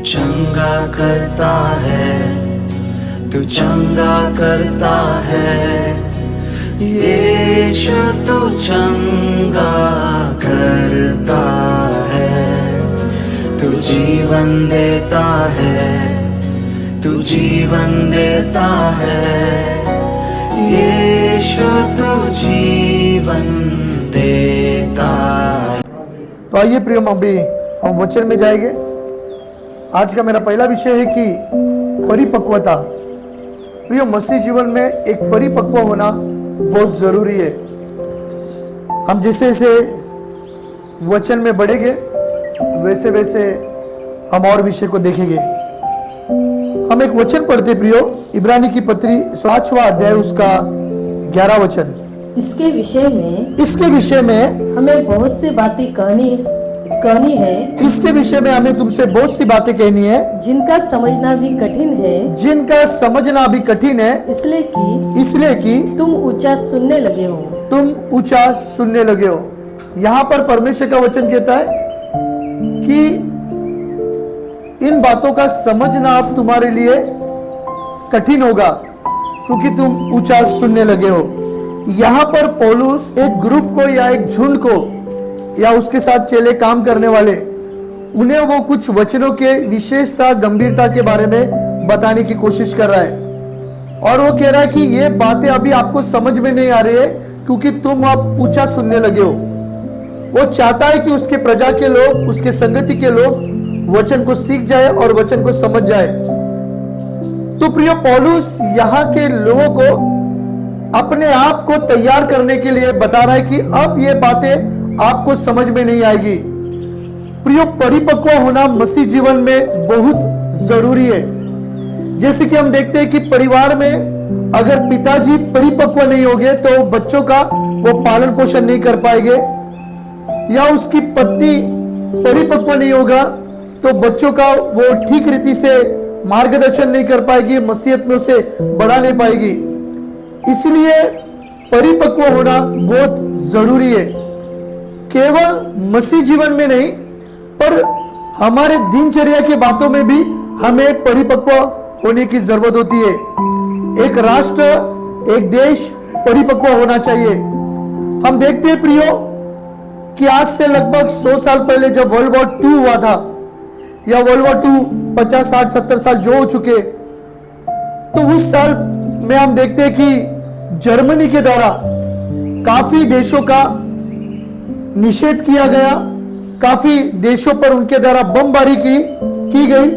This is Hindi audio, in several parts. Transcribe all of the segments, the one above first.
चंगा करता है, तू चंगा करता है, यीशु तू चंगा करता है, तू जीवन देता है, तू जीवन देता है, यीशु तू जीवन देता है। तो आइए प्रिय, अभी हम वचन में जाएंगे। आज का मेरा पहला विषय है कि परिपक्वता। प्रिय, मसीह जीवन में एक परिपक्व होना बहुत जरूरी है। हम जैसे जैसे वचन में बढ़ेंगे वैसे वैसे हम और विषय को देखेंगे। हम एक वचन पढ़ते प्रियो, इब्रानी की पत्री 5वां अध्याय उसका 11 वचन। इसके विषय में हमें बहुत सी बातें कहनी है, इसके विषय में हमें तुमसे बहुत सी बातें कहनी है, जिनका समझना भी कठिन है, इसलिए कि तुम ऊंचा सुनने लगे हो। यहाँ पर परमेश्वर का वचन कहता है कि इन बातों का समझना अब तुम्हारे लिए कठिन होगा क्योंकि तुम ऊंचा सुनने लगे हो। यहाँ पर पौलुस एक ग्रुप को या एक झुंड को या उसके साथ चेले काम करने वाले, उन्हें वो कुछ वचनों के विशेषता गंभीरता के बारे में बताने की कोशिश कर रहा है। और वो कह रहा है कि ये बातें अभी आपको समझ में नहीं आ रही है क्योंकि तुम अब ऊंचा सुनने लगे हो। वो चाहता है कि उसके प्रजा के लोग, उसके संगति के लोग वचन को सीख जाए और वचन को समझ जाए। तो प्रिय, पौलुस यहाँ के लोगों को अपने आप को तैयार करने के लिए बता रहा है कि अब ये बातें आपको समझ में नहीं आएगी। प्रिय, परिपक्व होना मसीह जीवन में बहुत जरूरी है। जैसे कि हम देखते हैं कि परिवार में अगर पिताजी परिपक्व नहीं होंगे तो बच्चों का वो पालन पोषण नहीं कर पाएंगे, या उसकी पत्नी परिपक्व नहीं होगा तो बच्चों का वो ठीक रीति से मार्गदर्शन नहीं कर पाएगी, मसीहत में उसे बढ़ा नहीं पाएगी। इसलिए परिपक्व होना बहुत जरूरी है। केवल मसीह जीवन में नहीं, पर हमारे दिनचर्या की बातों में भी हमें परिपक्व होने की जरूरत होती है। एक राष्ट्र, एक देश परिपक्व होना चाहिए। हम देखते हैं प्रियो कि आज से लगभग 100 साल पहले जब वर्ल्ड वॉर 2 हुआ था, या वर्ल्ड वॉर 2 50, 60, 70 साल जो हो चुके, तो उस साल में हम देखते हैं कि जर्मनी के द्वारा काफी देशों का निषेध किया गया, काफी देशों पर उनके द्वारा बमबारी की गई,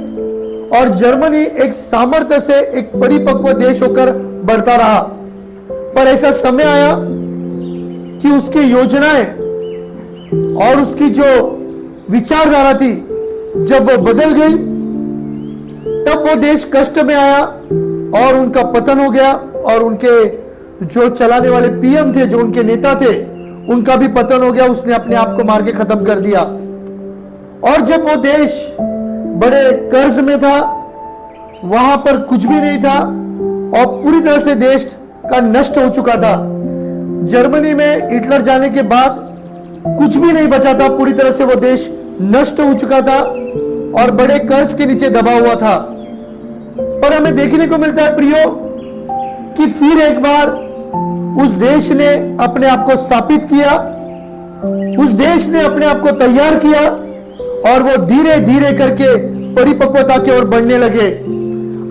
और जर्मनी एक सामर्थ्य से एक परिपक्व देश होकर बढ़ता रहा। पर ऐसा समय आया कि उसकी योजनाएं और उसकी जो विचारधारा थी, जब वो बदल गई, तब वो देश कष्ट में आया और उनका पतन हो गया, और उनके जो चलाने वाले पीएम थे, जो उनके नेता थे, उनका भी पतन हो गया। उसने अपने आप को मार के खत्म कर दिया। और जब वो देश बड़े कर्ज में था, वहां पर कुछ भी नहीं था और पूरी तरह से देश का नष्ट हो चुका था। जर्मनी में हिटलर जाने के बाद कुछ भी नहीं बचा था, पूरी तरह से वो देश नष्ट हो चुका था और बड़े कर्ज के नीचे दबा हुआ था। पर हमें देखने को मिलता है प्रियो कि फिर एक बार उस देश ने अपने आप को स्थापित किया, उस देश ने अपने आप को तैयार किया, और वो धीरे धीरे करके परिपक्वता की ओर बढ़ने लगे।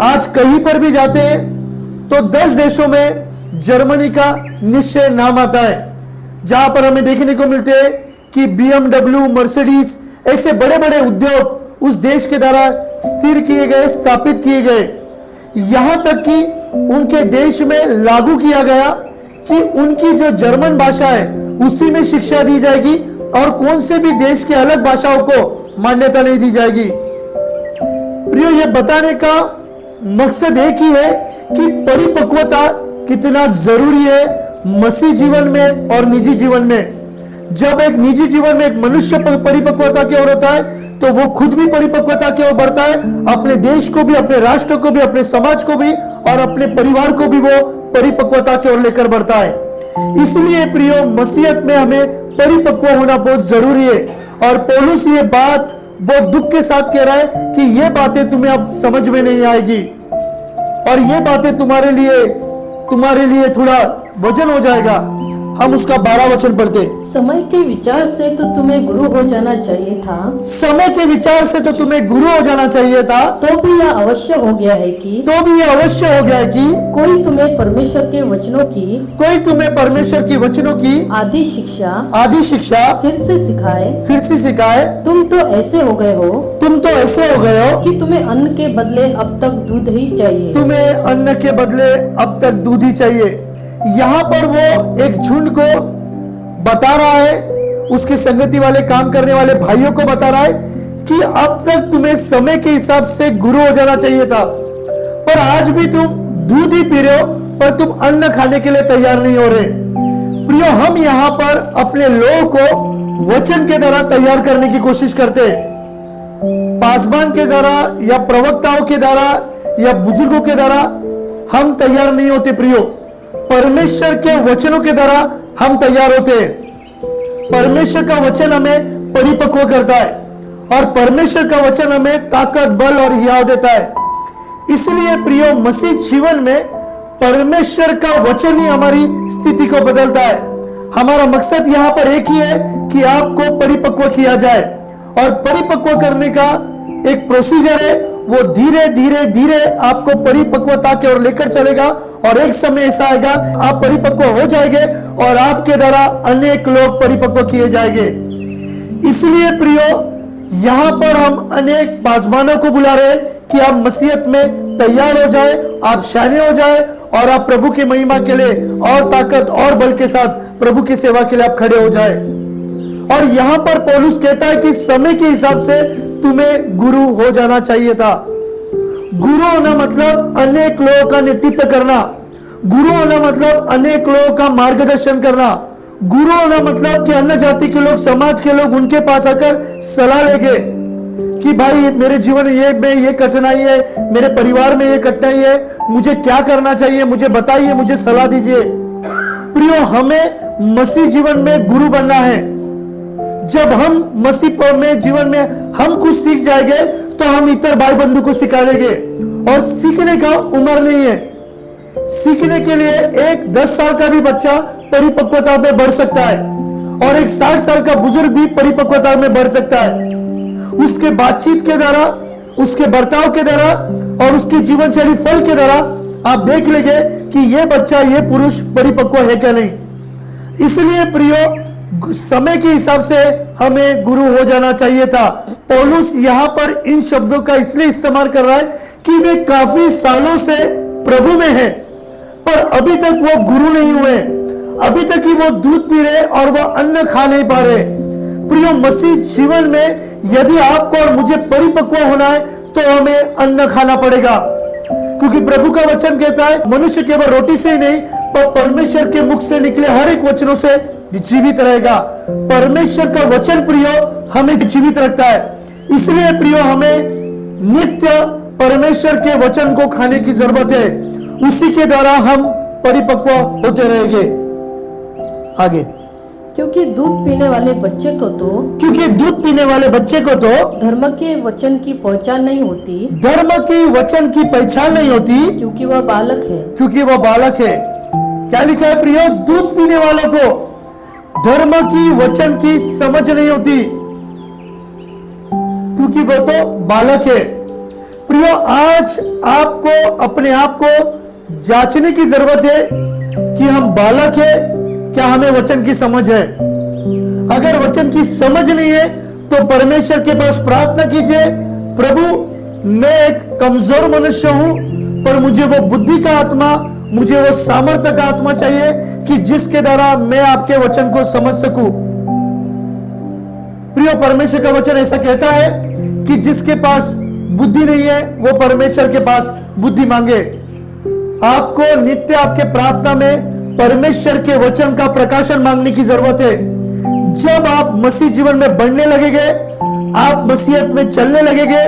आज कहीं पर भी जाते हैं तो 10 देशों में जर्मनी का निश्चय नाम आता है, जहां पर हमें देखने को मिलते हैं कि BMW, मर्सिडीज ऐसे बड़े बड़े उद्योग उस देश के द्वारा स्थिर किए गए, स्थापित किए गए। यहां तक कि उनके देश में लागू किया गया कि उनकी जो जर्मन भाषा है उसी में शिक्षा दी जाएगी और कौन से भी देश के अलग भाषाओं को मान्यता नहीं दी जाएगी। प्रियो, ये बताने का मकसद एक ही है कि परिपक्वता कितना जरूरी है मसीह जीवन में और निजी जीवन में। जब एक निजी जीवन में एक मनुष्य परिपक्वता की ओर होता है तो वो खुद भी परिपक्वता की ओर बढ़ता है, अपने देश को भी, अपने राष्ट्र को भी, अपने समाज को भी और अपने परिवार को भी वो परिपक्वता की ओर लेकर बढ़ता है। इसलिए प्रियो, मसीहत में हमें परिपक्व होना बहुत जरूरी है। और पौलुस ये बात बहुत दुख के साथ कह रहा है कि ये बातें तुम्हें अब समझ में नहीं आएगी और ये बातें तुम्हारे लिए थोड़ा वजन हो जाएगा। हम उसका 12 वचन पढ़ते। समय के विचार से तो तुम्हें गुरु हो जाना चाहिए था, समय के विचार से तो तुम्हें गुरु हो जाना चाहिए था, तो भी यह अवश्य हो गया है कि कोई तुम्हें परमेश्वर के वचनों की आदि शिक्षा फिर से सिखाए। तुम तो ऐसे हो गए हो कि तुम्हें अन्न के बदले अब तक दूध ही चाहिए। यहाँ पर वो एक झुंड को बता रहा है, उसकी संगति वाले काम करने वाले भाइयों को बता रहा है कि अब तक तुम्हें समय के हिसाब से गुरु हो जाना चाहिए था, पर आज भी तुम दूध ही पी रहे हो, पर तुम अन्न खाने के लिए तैयार नहीं हो रहे। प्रियो, हम यहाँ पर अपने लोगों को वचन के द्वारा तैयार करने की कोशिश करते हैं। पासबान के द्वारा या प्रवक्ताओं के द्वारा या बुजुर्गों के द्वारा हम तैयार नहीं होते। प्रियो, परमेश्वर के वचनों के द्वारा हम तैयार होते हैं। परमेश्वर का वचन हमें परिपक्व करता है और परमेश्वर का वचन हमें ताकत, बल और हियाव देता है। इसलिए प्रियो, मसीह जीवन में परमेश्वर का वचन ही हमारी स्थिति को बदलता है। हमारा मकसद यहाँ पर एक ही है कि आपको परिपक्व किया जाए, और परिपक्व करने का एक प्रोसीजर है। वो धीरे धीरे आपको परिपक्वता की ओर लेकर चलेगा, और एक समय ऐसा आएगा आप परिपक्व हो जाएंगे और आपके द्वारा अनेक लोग परिपक्व किए जाएंगे। इसलिए प्रियो, यहाँ पर हम अनेक पासबानों को बुला रहे हैं कि आप मसीहत में तैयार हो जाए, आप शाने हो जाए और आप प्रभु की महिमा के लिए और ताकत और बल के साथ प्रभु की सेवा के लिए आप खड़े हो जाए। और यहाँ पर पौलुस कहता है कि समय के हिसाब से तुम्हें गुरु हो जाना चाहिए था। गुरु होना मतलब अनेक लोगों का नेतृत्व करना, गुरु होना मतलब अनेक लोगों का मार्गदर्शन करना, गुरु होना मतलब कि अन्य जाति के लोग, समाज के लोग उनके पास आकर सलाह लेंगे कि भाई मेरे जीवन में ये कठिनाई है, मेरे परिवार में ये कठिनाई है, मुझे क्या करना चाहिए, मुझे बताइए, मुझे सलाह दीजिए। प्रियो, हमें मसीह जीवन में गुरु बनना है। जब हम मसीह में जीवन में हम कुछ सीख जाएंगे तो हम इतर भाई बंधु को सिखा देंगे। और सीखने का उम्र नहीं है, सीखने के लिए एक 10 साल का भी बच्चा परिपक्वता में बढ़ सकता है और एक 60 साल का बुजुर्ग भी परिपक्वता में बढ़ सकता है। उसके बातचीत के द्वारा, उसके बर्ताव के द्वारा और उसकी जीवन शैली फल के द्वारा आप देख लेंगे कि यह बच्चा, यह पुरुष परिपक्व है क्या नहीं। इसलिए प्रियो, समय के हिसाब से हमें गुरु हो जाना चाहिए था। पौलुस यहाँ पर इन शब्दों का इसलिए इस्तेमाल कर रहा है कि वे काफी सालों से प्रभु में हैं, पर अभी तक वो गुरु नहीं हुए, अभी तक ही वो दूध पी रहे और वो अन्न खा नहीं पा रहे। प्रियो, मसीह जीवन में यदि आपको और मुझे परिपक्व होना है तो हमें अन्न खाना पड़ेगा, क्योंकि प्रभु का वचन कहता है मनुष्य केवल रोटी से ही नहीं पर परमेश्वर के मुख से निकले हर एक वचनों से जीवित रहेगा। परमेश्वर का वचन प्रियो हमें जीवित रखता है। इसलिए प्रियो, हमें नित्य परमेश्वर के वचन को खाने की जरूरत है, उसी के द्वारा हम परिपक्व होते रहेंगे। आगे, क्योंकि दूध पीने वाले बच्चे को तो धर्म के वचन की पहचान नहीं होती, क्योंकि वह बालक है। क्या लिखा है प्रियो? दूध पीने वालों को धर्म की वचन की समझ नहीं होती, क्योंकि वो तो बालक है। प्रियो, आज आपको अपने आप को जांचने की जरूरत है कि हम बालक है, क्या हमें वचन की समझ है। अगर वचन की समझ नहीं है तो परमेश्वर के पास प्रार्थना कीजिए, प्रभु मैं एक कमजोर मनुष्य हूं, पर मुझे वो बुद्धि का आत्मा, मुझे वो सामर्थ्य का आत्मा चाहिए कि जिसके द्वारा मैं आपके वचन को समझ सकूं। प्रियो, परमेश्वर का वचन ऐसा कहता है कि जिसके पास बुद्धि नहीं है वो परमेश्वर के पास बुद्धि मांगे। आपको नित्य आपके प्रार्थना में परमेश्वर के वचन का प्रकाशन मांगने की जरूरत है। जब आप मसीह जीवन में बढ़ने लगेंगे, आप मसीहत में चलने लगेंगे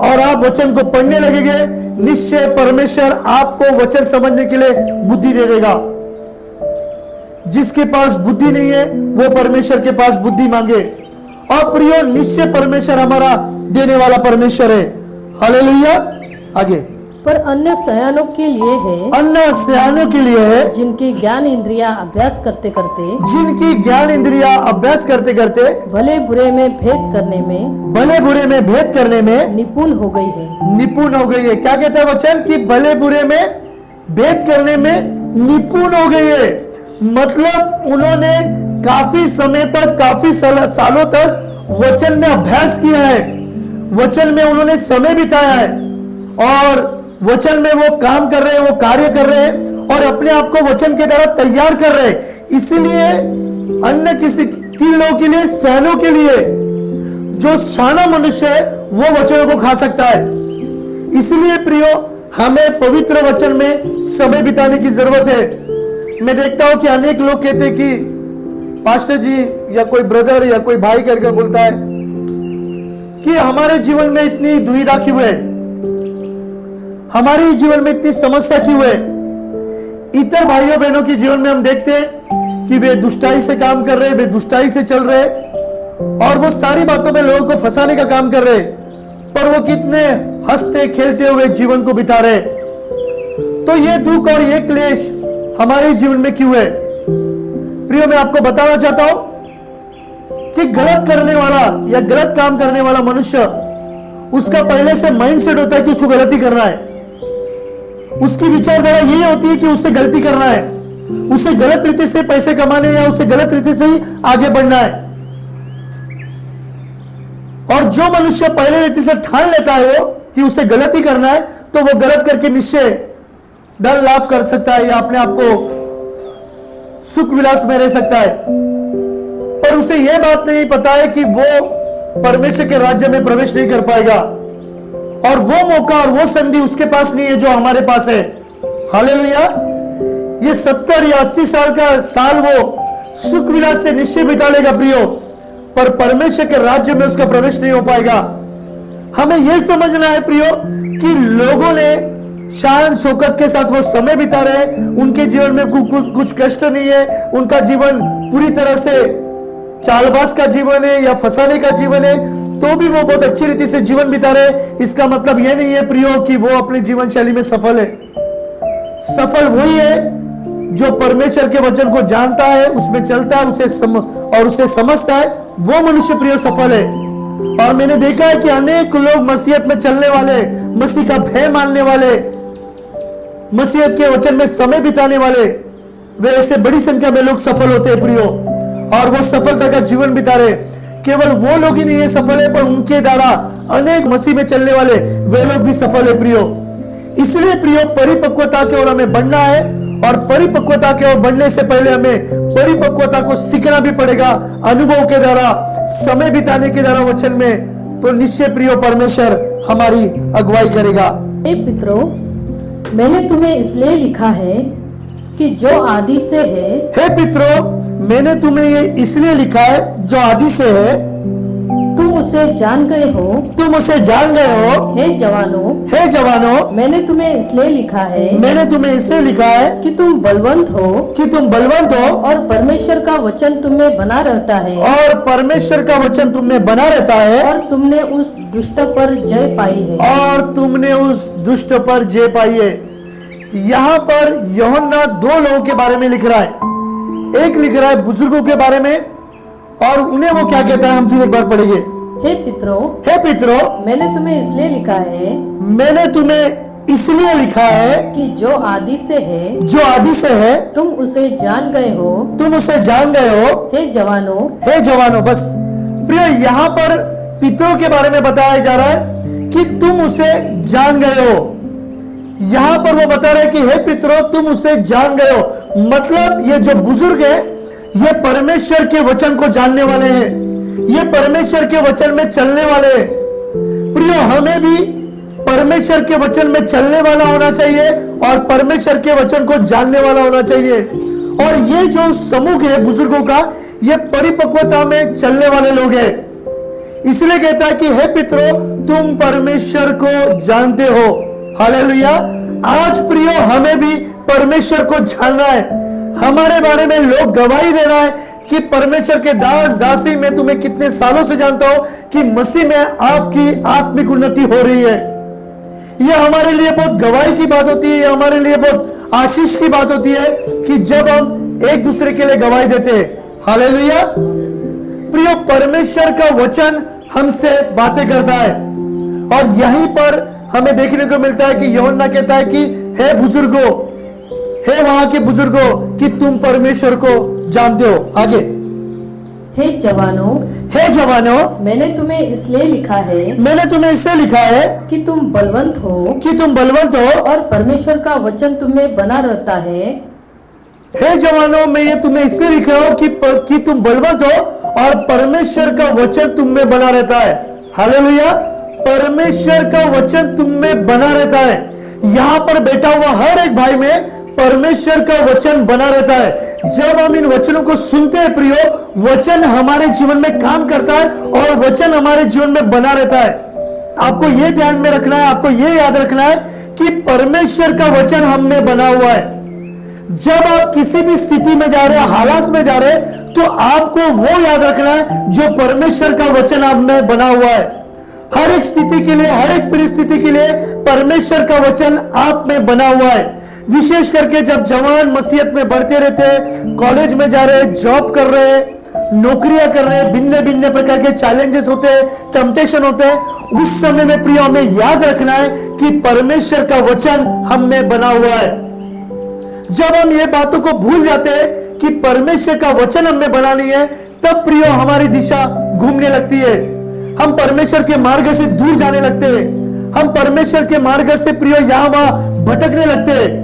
और आप वचन को पढ़ने लगेंगे, निश्चय परमेश्वर आपको वचन समझने के लिए बुद्धि दे देगा। जिसके पास बुद्धि नहीं है वो परमेश्वर के पास बुद्धि मांगे। और प्रियो निश्चय परमेश्वर हमारा देने वाला परमेश्वर है। हालेलुया। आगे, पर अन्य सयानों के लिए है, अन्य सयानों के लिए है, जिनकी ज्ञान इंद्रिया अभ्यास करते करते, जिनकी ज्ञान इंद्रिया अभ्यास करते करते भले बुरे में भेद करने में, भले बुरे में भेद करने में निपुण हो गई है। निपुण हो गई है। क्या कहता है वचन? कि भले बुरे में भेद करने में निपुण हो गई है। मतलब उन्होंने काफी समय तक, काफी सालों तक वचन में अभ्यास किया है, वचन में उन्होंने समय बिताया है और वचन में वो काम कर रहे हैं, वो कार्य कर रहे हैं और अपने आप को वचन के द्वारा तैयार कर रहे हैं। इसलिए अन्य किसी किन लोगों के लिए, सैनों के लिए, जो शाना मनुष्य है वो वचनों को खा सकता है। इसलिए प्रियो, हमें पवित्र वचन में समय बिताने की जरूरत है। मैं देखता हूं कि अनेक लोग कहते हैं कि पास्टर जी या कोई ब्रदर या कोई भाई करके बोलता है कि हमारे जीवन में इतनी दुविधा क्यों है, हमारे जीवन में इतनी समस्या क्यों है। इतर भाइयों बहनों के जीवन में हम देखते हैं कि वे दुष्टाई से काम कर रहे हैं, वे दुष्टाई से चल रहे हैं और वो सारी बातों में लोगों को फंसाने का काम कर रहे हैं, पर वो कितने हंसते खेलते हुए जीवन को बिता रहे। तो ये दुख और ये क्लेश हमारे जीवन में क्यों है? प्रियो, मैं आपको बताना चाहता हूं कि गलत करने वाला या गलत काम करने वाला मनुष्य, उसका पहले से माइंडसेट होता है कि उसको गलती करना है। उसकी विचारधारा यही होती है कि उससे गलती करना है, उसे गलत रीति से पैसे कमाने या उसे गलत रीति से ही आगे बढ़ना है। और जो मनुष्य पहले रीति से ठान लेता है वो कि उसे गलती करना है, तो वो गलत करके निश्चय धन लाभ कर सकता है या अपने आप को सुख विलास में रह सकता है, पर उसे यह बात नहीं पता है कि वो परमेश्वर के राज्य में प्रवेश नहीं कर पाएगा और वो मौका और वो संधि उसके पास नहीं है जो हमारे पास है। हालेलुया। ये 70 या 80 साल का साल वो सुख विलास से निश्चय बिता लेगा प्रियो, पर परमेश्वर के राज्य में उसका प्रवेश नहीं हो पाएगा। हमें यह समझना है प्रियो कि लोगों ने शान शौकत के साथ वो समय बिता रहे, उनके जीवन में कुछ कष्ट नहीं है, उनका जीवन पूरी तरह से चालबाज का जीवन है या फंसाने का जीवन है, तो भी वो बहुत अच्छी रीति से जीवन बिता रहे। इसका मतलब यह नहीं है प्रियो कि वो अपनी जीवन शैली में सफल है। सफल वही है जो परमेश्वर के वचन को जानता है, उसमें चलता है, उसे समझता है, वो मनुष्य प्रियो सफल है। और मैंने देखा है कि अनेक लोग मसीहत में चलने वाले, मसीह का भय मानने वाले, मसीहत के वचन में समय बिताने वाले, वे ऐसे बड़ी संख्या में लोग सफल होते हैं प्रियो, और वो सफलता का जीवन बिता रहे। केवल वो लोग ही नहीं है सफल है, पर उनके द्वारा अनेक मसीह में चलने वाले वे लोग भी सफल है प्रियो। इसलिए प्रियो, परिपक्वता की ओर हमें बढ़ना है और परिपक्वता की ओर बढ़ने से पहले हमें परिपक्वता को सीखना भी पड़ेगा, अनुभव के द्वारा, समय बिताने के द्वारा वचन में। तो निश्चय प्रियो परमेश्वर हमारी अगुवाई करेगा। हे पितरों, मैंने तुम्हें इसलिए लिखा है कि जो आदि से है, हे पितरों, मैंने तुम्हें ये इसलिए लिखा है जो आदि से है, तुम उसे जान गए हो। तुम उसे जान गए हो। हे जवानों, हे जवानों, मैंने तुम्हें इसलिए लिखा है, मैंने तुम्हें इससे लिखा है कि तुम बलवंत हो, कि तुम बलवंत हो और परमेश्वर का वचन तुम में बना रहता है, और परमेश्वर का वचन तुम में बना रहता है, और तुमने उस दुष्ट पर जय पाई है। और तुमने उस दुष्ट पर जय पाई है। यहाँ पर यूहन्ना दो लोगों के बारे में लिख रहा है। एक लिख रहा है बुजुर्गों के बारे में, और उन्हें वो क्या कहता है हम फिर एक बार पढ़ेंगे। हे पितरों, हे पितरों, मैंने तुम्हें इसलिए लिखा है, मैंने तुम्हें इसलिए लिखा है कि जो आदि से है, जो आदि से है, तुम उसे जान गए हो। तुम उसे जान गए हो। हे जवानों, हे जवानों। बस प्रिय, यहाँ पर पितरों के बारे में बताया जा रहा है कि तुम उसे जान गए हो। यहाँ पर वो बता रहे कि हे पितरों, तुम उसे जान गए हो। मतलब ये जो बुजुर्ग है, ये परमेश्वर के वचन को जानने वाले हैं, ये परमेश्वर के वचन में चलने वाले हैं। प्रियो, हमें भी परमेश्वर के वचन में चलने वाला होना चाहिए और परमेश्वर के वचन को जानने वाला होना चाहिए। और ये जो समूह है बुजुर्गों का, ये परिपक्वता में चलने वाले लोग हैं। इसलिए कहता है कि हे पितरों, तुम परमेश्वर को जानते हो। हालेलुया। आज प्रियो, हमें भी परमेश्वर को जानना है। हमारे बारे में लोग गवाही देना है कि परमेश्वर के दास दासी मैं तुम्हें कितने सालों से जानता हूं कि मसीह में आपकी आत्मिक उन्नति हो रही है। यह हमारे लिए बहुत गवाही की बात होती है, यह हमारे लिए बहुत आशीष की बात होती है कि जब हम एक दूसरे के लिए गवाही देते हैं। हालेलुया। प्रियो, परमेश्वर का वचन हमसे बातें करता है और यहीं पर हमें देखने को मिलता है कि यूहन्ना कहता है कि हे बुजुर्गों, हे वहां के बुजुर्गों, कि तुम परमेश्वर को जानते हो। आगे, हे जवानों, हे जवानों, मैंने तुम्हें इसलिए लिखा है मैंने तुम्हें इससे लिखा है कि तुम बलवंत हो, कि तुम बलवंत हो और परमेश्वर का वचन तुम में बना रहता है। हे जवानों, मैं ये तुम्हें इससे लिख रहा हूं कि तुम बलवंत हो और परमेश्वर का वचन तुम में बना रहता है। हालेलुया। परमेश्वर का वचन तुम में बना रहता है। यहां पर बैठा हुआ हर एक भाई में परमेश्वर का वचन बना रहता है। जब हम इन वचनों को सुनते हैं प्रियो, वचन हमारे जीवन में काम करता है और वचन हमारे जीवन में बना रहता है। आपको यह ध्यान में रखना है, आपको यह याद रखना है कि परमेश्वर का वचन हम में बना हुआ है। जब आप किसी भी स्थिति में जा रहे हैं, हालात में जा रहे हैं, तो आपको वो याद रखना है जो परमेश्वर का वचन आप में बना हुआ है। हर एक स्थिति के लिए, हर एक परिस्थिति के लिए परमेश्वर का वचन आप में बना हुआ है। विशेष करके जब जवान मसीहत में बढ़ते रहते हैं, कॉलेज में जा रहे हैं, जॉब कर रहे हैं, नौकरियां कर रहे हैं, भिन्न भिन्न प्रकार के चैलेंजेस होते हैं, टेम्पटेशन होते हैं, उस समय में प्रिय हमें याद रखना है कि परमेश्वर का वचन हम में बना हुआ है। जब हम ये बातों को भूल जाते हैं कि परमेश्वर का वचन हमें बना नहीं है, तब प्रियो हमारी दिशा घूमने लगती है। हम परमेश्वर के मार्ग से दूर जाने लगते हैं। हम परमेश्वर के मार्ग से प्रियो यहां वहां भटकने लगते हैं।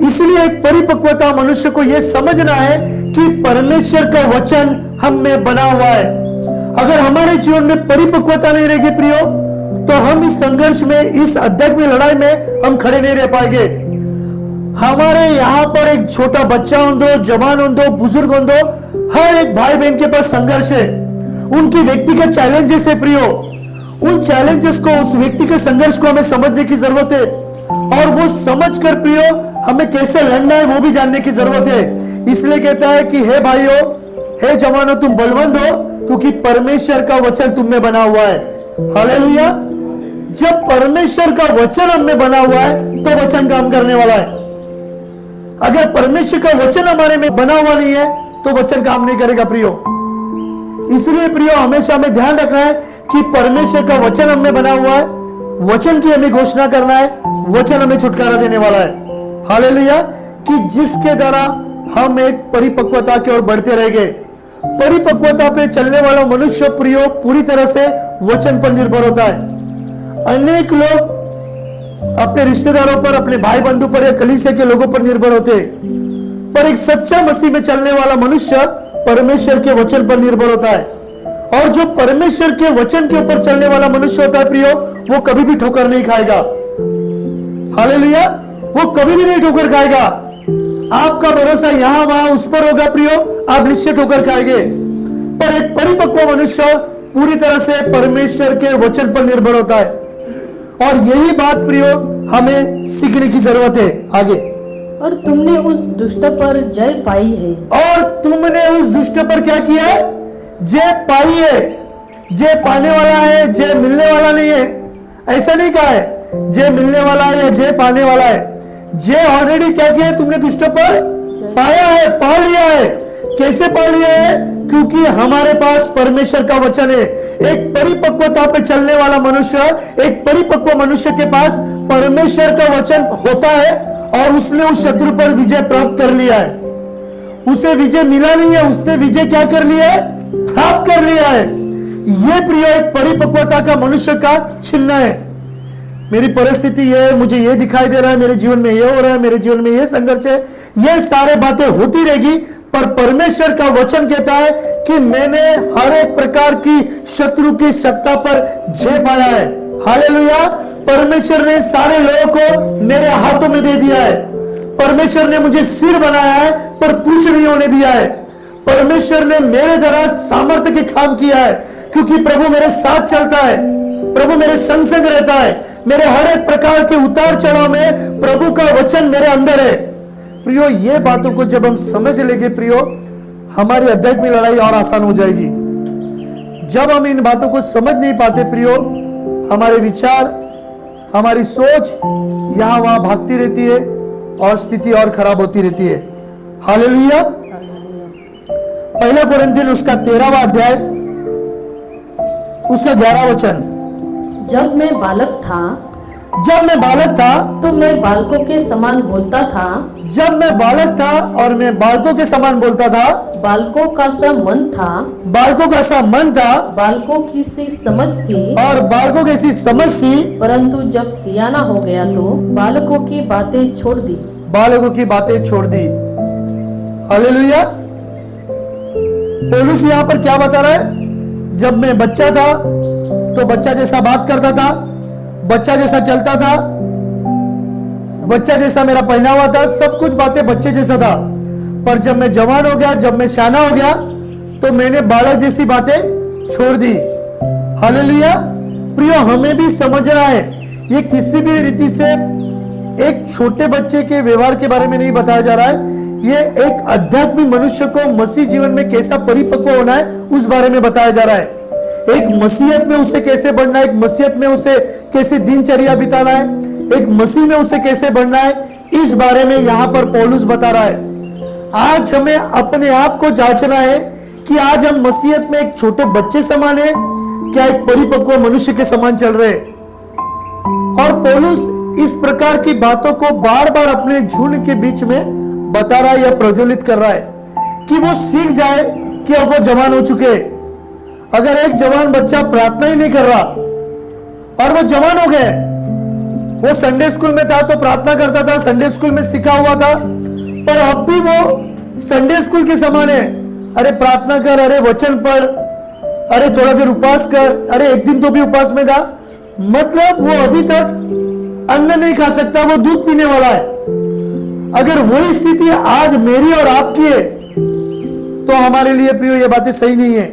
इसलिए एक परिपक्वता मनुष्य को यह समझना है कि परमेश्वर का वचन हम में बना हुआ है। अगर हमारे जीवन में परिपक्वता नहीं रहेगी प्रियो, तो हम इस संघर्ष में, इस आध्यात्मिक लड़ाई में हम खड़े नहीं रह पाएंगे। हमारे यहाँ पर एक छोटा बच्चा हो दो, जवान हो दो, बुजुर्ग हो दो, हर एक भाई बहन के पास संघर्ष है। उनकी व्यक्तिगत चैलेंजेस है प्रियो। उन चैलेंजेस को, उस व्यक्ति के संघर्ष को हमें समझने की जरूरत है और वो समझकर प्रियो हमें कैसे लड़ना है वो भी जानने की जरूरत है। इसलिए कहता है कि हे भाइयों, हे जवानों, तुम बलवंत हो क्योंकि परमेश्वर का वचन तुम में बना हुआ है। हालेलुया। जब परमेश्वर का वचन हम में बना हुआ है तो वचन काम करने वाला है। अगर परमेश्वर का वचन हमारे में बना हुआ नहीं है तो वचन काम नहीं करेगा प्रियो। इसलिए प्रियो हमेशा हमें ध्यान रखना है कि परमेश्वर का वचन हम में बना हुआ है, वचन की हमें घोषणा करना है, वचन हमें छुटकारा देने वाला है। हालेलुया। कि जिसके द्वारा हम एक परिपक्वता की ओर बढ़ते रहेंगे। परिपक्वता पे चलने वाला मनुष्य प्रियो पूरी तरह से वचन पर निर्भर होता है। अनेक लोग अपने रिश्तेदारों पर, अपने भाई बंधु पर या कलीसिया के लोगों पर निर्भर होते हैं, पर एक सच्चा मसीह में चलने वाला मनुष्य परमेश्वर के वचन पर निर्भर होता है। और जो परमेश्वर के वचन के ऊपर चलने वाला मनुष्य होता है प्रियो, वो कभी भी ठोकर नहीं खाएगा। हालेलुया। वो कभी भी नहीं ठोकर खाएगा। आपका भरोसा यहां वहां उस पर होगा प्रियो, आप निश्चित ठोकर खाएंगे। पर एक परिपक्व मनुष्य पूरी तरह से परमेश्वर के वचन पर निर्भर होता है और यही बात प्रियो हमें सीखने की जरूरत है। आगे, और तुमने उस दुष्ट पर जय पाई है। और तुमने उस दुष्ट पर क्या किया है? जय पाई है। जय पाने वाला है, जय मिलने वाला नहीं है। ऐसा नहीं कहा है जय मिलने वाला है या जय पाने वाला है। जय ऑलरेडी क्या किया है? तुमने दुष्ट पर पाया है, पा लिया है। कैसे पा लिया है? क्योंकि हमारे पास परमेश्वर का वचन है। एक परिपक्वता पे चलने वाला मनुष्य, एक परिपक्व मनुष्य के पास परमेश्वर का वचन होता है और उसने उस शत्रु पर विजय प्राप्त कर लिया है। उसे विजय मिला नहीं है, उसने विजय क्या कर लिया है? प्राप्त कर लिया है। यह प्रिय एक परिपक्वता का मनुष्य का चिन्ह है। मेरी परिस्थिति ये है, मुझे ये दिखाई दे रहा है, मेरे जीवन में ये हो रहा है, मेरे जीवन में ये संघर्ष है, ये सारे बातें होती रहेगी, पर परमेश्वर का वचन कहता है कि मैंने हर एक प्रकार की शत्रु की सत्ता पर जय पाया है। हालेलुया। परमेश्वर ने सारे लोगों को मेरे हाथों में दे दिया है। परमेश्वर ने मुझे सिर बनाया है पर पूंछ नहीं होने दिया है। परमेश्वर ने मेरे द्वारा सामर्थ्य के काम किया है, क्योंकि प्रभु मेरे साथ चलता है, प्रभु मेरे संग संग रहता है। मेरे हर एक प्रकार के उतार चढ़ाव में प्रभु का वचन मेरे अंदर है। प्रियो, ये बातों को जब हम समझ लेंगे प्रियो, हमारी आध्यात्मिक लड़ाई और आसान हो जाएगी। जब हम इन बातों को समझ नहीं पाते प्रियो, हमारे विचार, हमारी सोच यहां वहां भागती रहती है और स्थिति और खराब होती रहती है। हालेलुया। पहला कोरिन्थियन उसका 13वां अध्याय उसका 11वां वचन। जब मैं बालक था तो मैं बालकों के समान बोलता था। जब मैं बालक था और मैं बालकों के समान बोलता था। बालकों का सा मन था। बालकों का सा मन था। बालकों की सी समझ थी। और बालकों की सी समझ थी। परंतु जब सियाना हो गया तो बालकों की बातें छोड़ दी। बालकों की बातें छोड़ दी। हालेलुया। पौलुस यहाँ पर क्या बता रहा है? जब मैं बच्चा था तो बच्चा जैसा बात करता था, बच्चा जैसा चलता था, बच्चा जैसा मेरा पहनावा था, सब कुछ बातें बच्चे जैसा था। पर जब मैं जवान हो गया, जब मैं शाना हो गया, तो मैंने बालक जैसी बातें छोड़ दी। हालेलुया। प्रियो, हमें भी समझना है, ये किसी भी रीति से एक छोटे बच्चे के व्यवहार के बारे में नहीं बताया जा रहा है। ये एक आध्यात्मिक मनुष्य को मसीह जीवन में कैसा परिपक्व होना है उस बारे में बताया जा रहा है। एक मसीहत में उसे कैसे बढ़ना है, एक मसीहत में उसे कैसे दिनचर्या बिताना है, एक मसीह में उसे कैसे बढ़ना है, इस बारे में यहाँ पर पौलुस बता रहा है। आज हमें अपने आप को जांचना है कि आज हम मसीहत में एक छोटे बच्चे समान है, क्या एक परिपक्व मनुष्य के समान चल रहे हैं। और पौलुस इस प्रकार की बातों को बार बार अपने झुंड के बीच में बता रहा है या प्रज्वलित कर रहा है कि वो सीख जाए कि अब वो जवान हो चुके हैं। अगर एक जवान बच्चा प्रार्थना ही नहीं कर रहा और वो जवान हो गए, वो संडे स्कूल में था तो प्रार्थना करता था, संडे स्कूल में सीखा हुआ था, पर अब भी वो संडे स्कूल के समान है। अरे प्रार्थना कर, अरे वचन पढ़, अरे थोड़ा देर उपवास कर, अरे एक दिन तो भी उपवास में था, मतलब वो अभी तक अन्न नहीं खा सकता, वो दूध पीने वाला है। अगर वही स्थिति आज मेरी और आपकी है तो हमारे लिए प्रियो ये बातें सही नहीं है।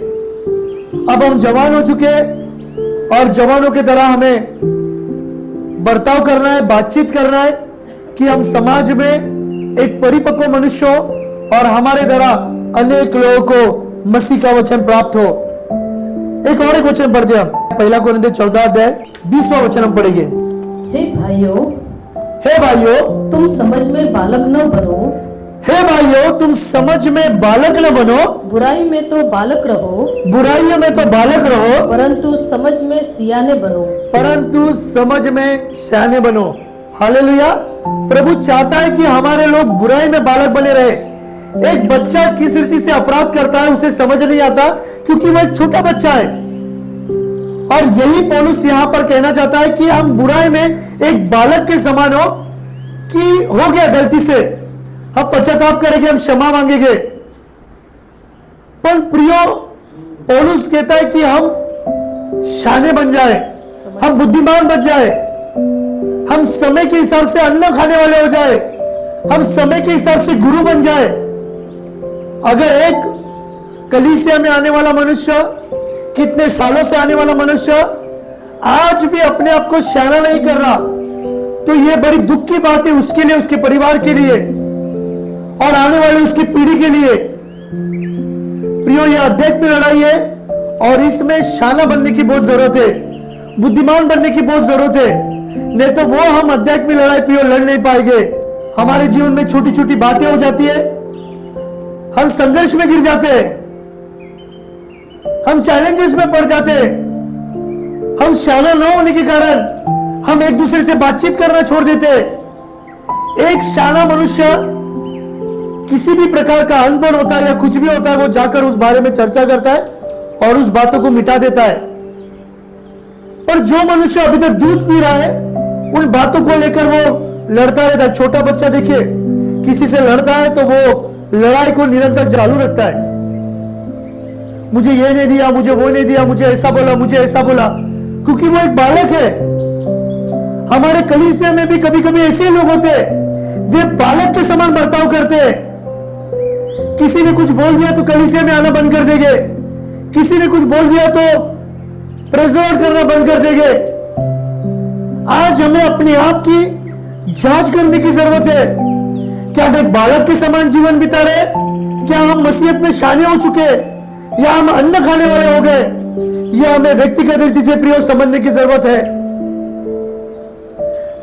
अब हम जवान हो चुके हैं और जवानों की तरह हमें बर्ताव करना है, बातचीत करना है कि हम समाज में एक परिपक्व मनुष्य हो और हमारे द्वारा अनेक लोगों को मसीह का वचन प्राप्त हो। एक और एक वचन पढ़ते हम, पहला कोरिन्थियन 14 अध्याय 20वां वचन हम पढ़ेंगे। हे भाइयों, तुम समझ में बालक न बनो। हे भाइयों, तुम समझ में बालक न बनो। बुराई में तो बालक रहो। बुराइयों में तो बालक रहो। परंतु समझ में सियाने बनो। परंतु समझ में सियाने बनो। हालेलुया। प्रभु चाहता है कि हमारे लोग बुराई में बालक बने रहे। एक बच्चा किस रीति से अपराध करता है उसे समझ नहीं आता क्योंकि वह एक छोटा बच्चा है। और यही पौलुस यहाँ पर कहना चाहता है कि हम बुराई में एक बालक के समान हो कि हो गया गलती से, हम पश्चाताप करेंगे, हम क्षमा मांगेंगे। पर प्रियो, पौलुस कहता है कि हम शाने बन जाए, हम बुद्धिमान बन जाए, हम समय के हिसाब से अन्न खाने वाले हो जाए, हम समय के हिसाब से गुरु बन जाए। अगर एक कलीसिया में आने वाला मनुष्य, कितने सालों से आने वाला मनुष्य आज भी अपने आप को शाना नहीं कर रहा, तो यह बड़ी दुख की बात है उसके लिए, उसके परिवार के लिए और आने वाली उसकी पीढ़ी के लिए। प्रियो, यह आध्यात्मिक लड़ाई है और इसमें शाना बनने की बहुत जरूरत है, बुद्धिमान बनने की बहुत जरूरत है। नहीं तो वो हम आध्यात्मिक लड़ाई प्रियो लड़ नहीं पाएंगे। हमारे जीवन में छोटी छोटी बातें हो जाती है, हम संघर्ष में गिर जाते हैं, हम चैलेंजेस में पड़ जाते हैं। हम शाना न होने के कारण हम एक दूसरे से बातचीत करना छोड़ देते हैं। एक शाना मनुष्य किसी भी प्रकार का अनबन होता है या कुछ भी होता है, वो जाकर उस बारे में चर्चा करता है और उस बातों को मिटा देता है। पर जो मनुष्य अभी तक दूध पी रहा है, उन बातों को लेकर वो लड़ता रहता है। छोटा बच्चा देखिए, किसी से लड़ता है तो वो लड़ाई को निरंतर चालू रखता है। मुझे ये नहीं दिया, मुझे वो नहीं दिया, मुझे ऐसा बोला, मुझे ऐसा बोला, क्योंकि वो एक बालक है। हमारे कलीसिया में भी कभी कभी ऐसे लोग होते हैं, वे बालक के समान बर्ताव करते हैं। किसी ने कुछ बोल दिया तो कलीसिया में आना बंद कर देंगे, किसी ने कुछ बोल दिया तो प्रेजोर्ट करना बंद कर देंगे। आज हमें अपने आप की जांच करने की जरूरत है। क्या हम एक बालक के समान जीवन बिता रहे क्या हम मसीहत में शाने हो चुके, या हम अन्न खाने वाले हो गए? यह हमें व्यक्तिगत रीति से प्रियो समझने की जरूरत है।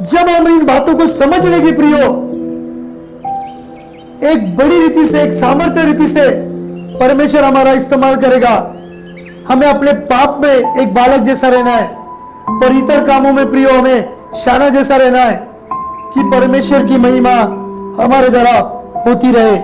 जब हम इन बातों को समझ लेंगे प्रियो, एक बड़ी रीति से, एक सामर्थ्य रीति से परमेश्वर हमारा इस्तेमाल करेगा। हमें अपने पाप में एक बालक जैसा रहना है, पर इतर कामों में प्रियो हमें शाना जैसा रहना है, कि परमेश्वर की महिमा हमारे द्वारा होती रहे।